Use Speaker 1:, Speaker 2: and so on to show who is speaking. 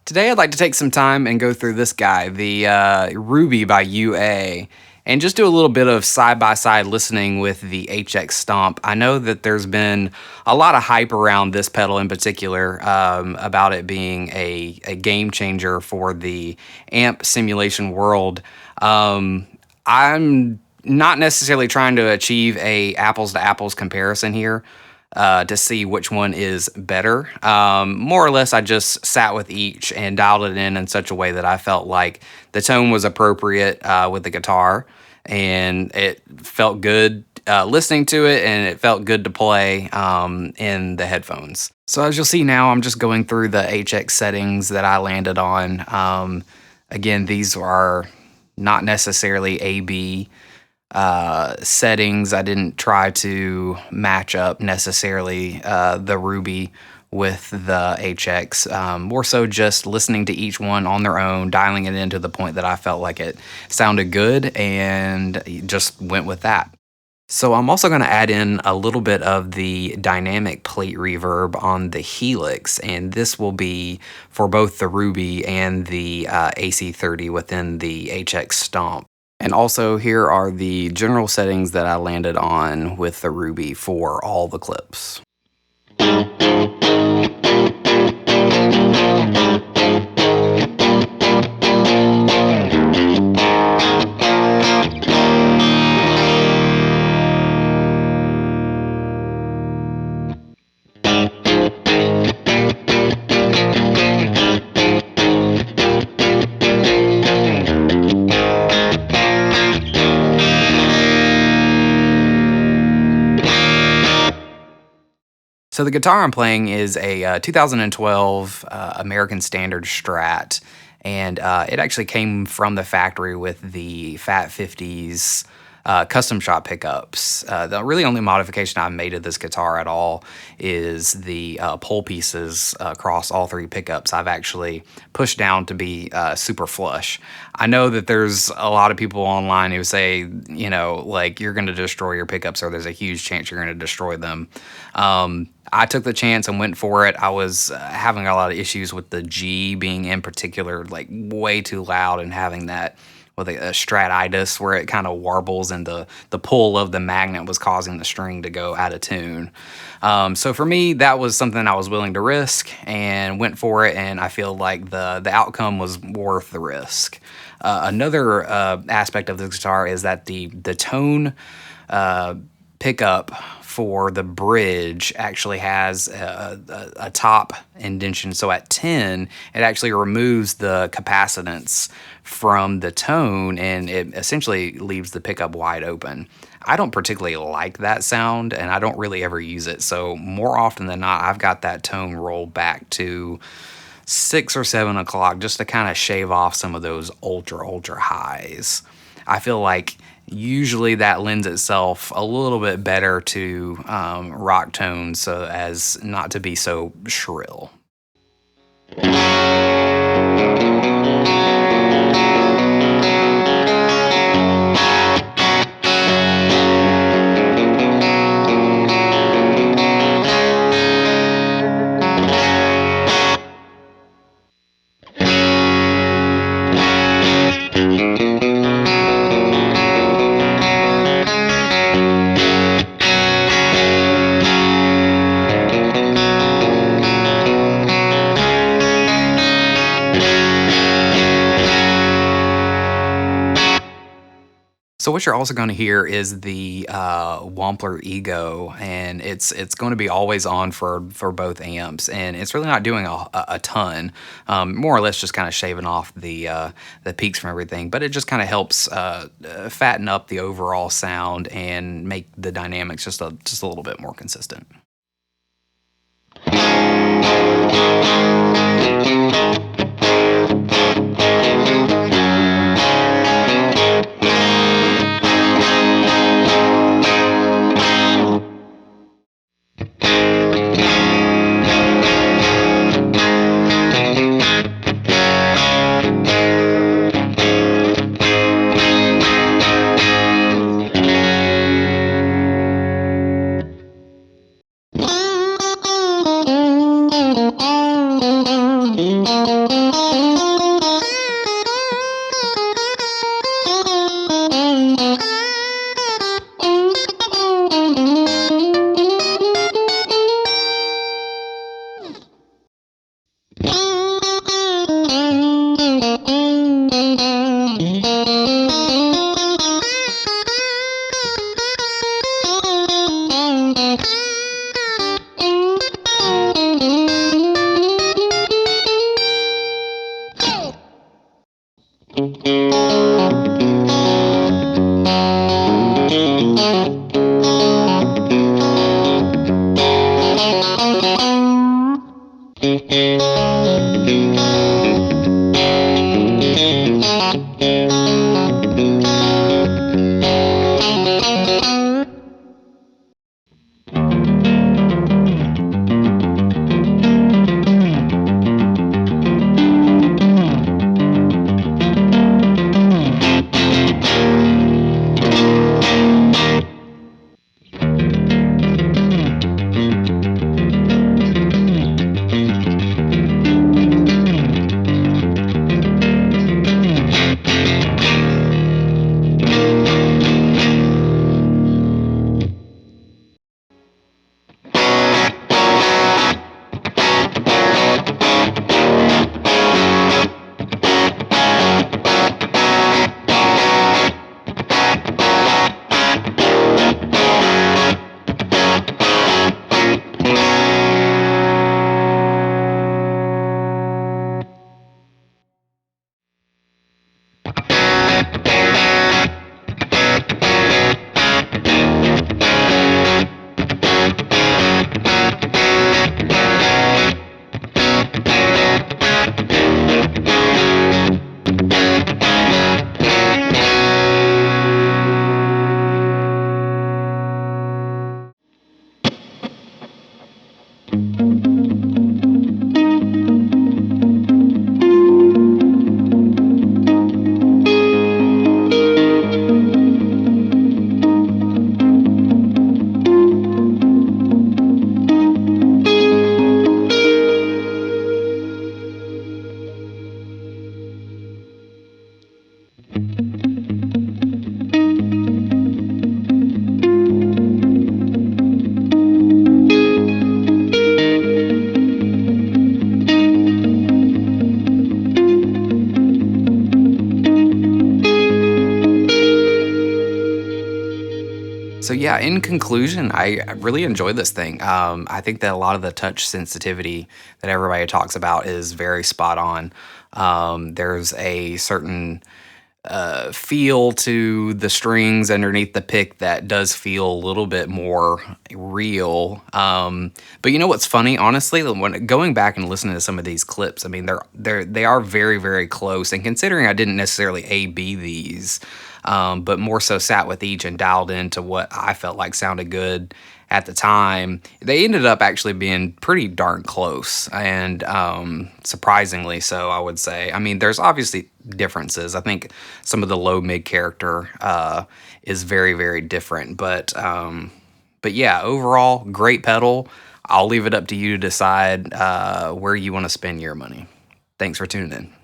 Speaker 1: Today, I'd like to take some time and go through this guy, the Ruby by UA, and just do a little bit of side by side listening with the HX Stomp. I know that there's been a lot of hype around this pedal in particular about it being a game changer for the amp simulation world. I'm not necessarily trying to achieve a apples to apples comparison here to see which one is better. More or less, I just sat with each and dialed it in such a way that I felt like the tone was appropriate with the guitar, and it felt good listening to it, and it felt good to play in the headphones. So as you'll see now, I'm just going through the HX settings that I landed on. Again, these are not necessarily A/B settings. I didn't try to match up necessarily the Ruby with the HX. More so just listening to each one on their own, dialing it in to the point that I felt like it sounded good, and just went with that. So I'm also going to add in a little bit of the dynamic plate reverb on the Helix, and this will be for both the Ruby and the AC30 within the HX Stomp. And also here are the general settings that I landed on with the Ruby for all the clips. So the guitar I'm playing is a 2012 American Standard Strat, and it actually came from the factory with the Fat 50s custom shop pickups. The really only modification I've made to this guitar at all is the pole pieces across all three pickups. I've actually pushed down to be super flush. I know that there's a lot of people online who say, you know, like, you're going to destroy your pickups, or there's a huge chance you're going to destroy them. I took the chance and went for it. I was having a lot of issues with the G being in particular, like, way too loud, and having that with a stratitis where it kind of warbles, and the pull of the magnet was causing the string to go out of tune. So for me, that was something I was willing to risk, and went for it, and I feel like the outcome was worth the risk. Another aspect of this guitar is that the tone pickup for the bridge actually has a top indentation. So at 10, it actually removes the capacitance from the tone, and it essentially leaves the pickup wide open. I don't particularly like that sound, and I don't really ever use it. So more often than not, I've got that tone rolled back to 6 or 7 o'clock just to kind of shave off some of those ultra highs. I feel like usually that lends itself a little bit better to rock tones, so as not to be so shrill. So what you're also going to hear is the Wampler Ego, and it's going to be always on for both amps, and it's really not doing a ton, more or less just kind of shaving off the peaks from everything, but it just kind of helps fatten up the overall sound and make the dynamics just a little bit more consistent. So yeah, in conclusion, I really enjoy this thing. I think that a lot of the touch sensitivity that everybody talks about is very spot on. There's a certain feel to the strings underneath the pick that does feel a little bit more real. But you know what's funny? Honestly, when going back and listening to some of these clips, I mean, they are very very close. And considering I didn't necessarily A B these, but more so sat with each and dialed into what I felt like sounded good at the time, they ended up actually being pretty darn close, and surprisingly so, I would say. I mean, there's obviously differences. I think some of the low mid character is very very different, but yeah, overall, great pedal. I'll leave it up to you to decide where you want to spend your money. Thanks for tuning in.